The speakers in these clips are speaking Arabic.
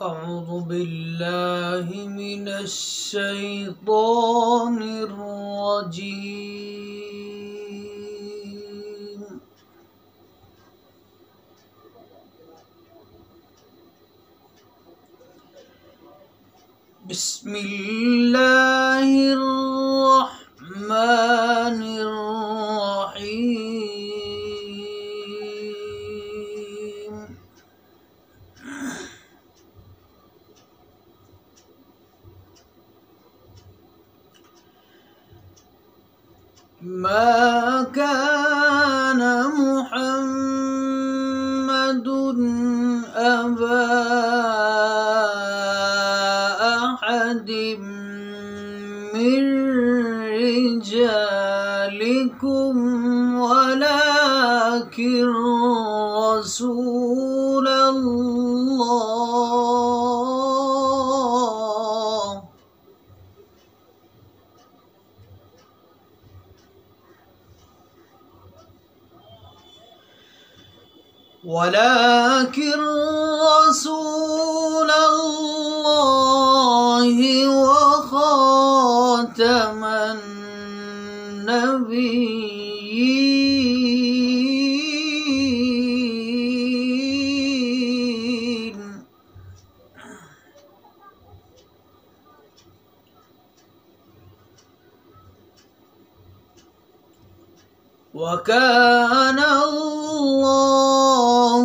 أعوذ بالله من الشيطان الرجيم. بسم الله الرحمن الرحيم. ما كان محمد أبا أحد من رجالكم ولكن رسول الله وخاتم النبيين. وكان الله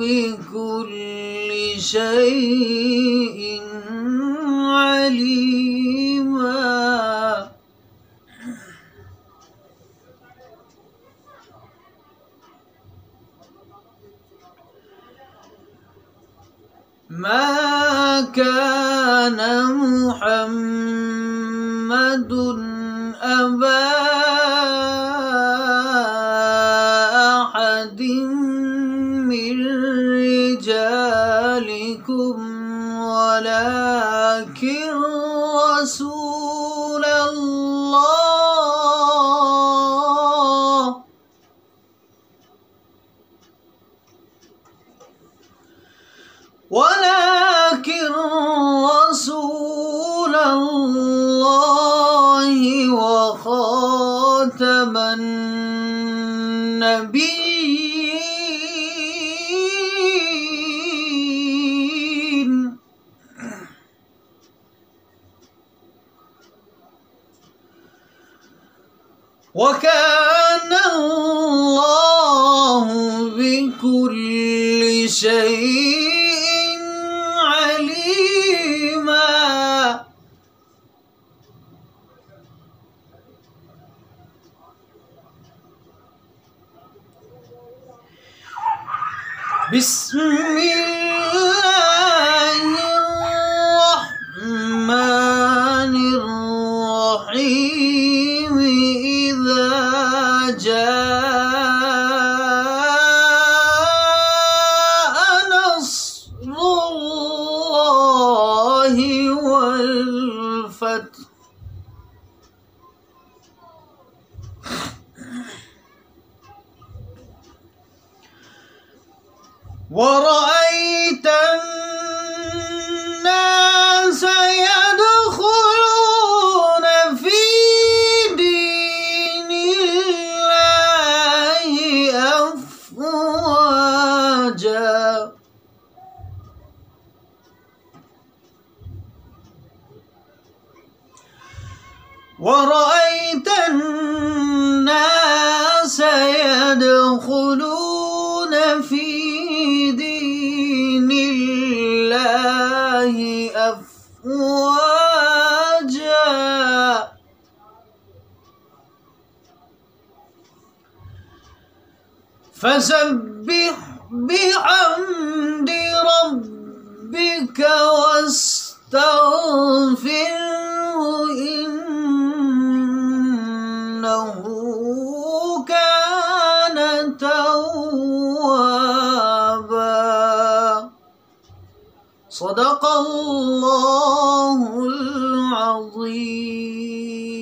بكل شيء عليما. ما كان محمد أبا أحد من رجالكم ولكن رسول الله وخاتم النبيين. وكان الله بكل شيء عليما. بسم الله الرحمن الرحيم. إذا جاء نصر الله والفتح ورأيت الناس يدخلون في دين الله أفواجا. ورأيت الناس يدخلون في دين الله أفواجا. فسبح بحمد ربك واستغفره إنه كان توابا. सदक़ल्लाहुल अज़ीम।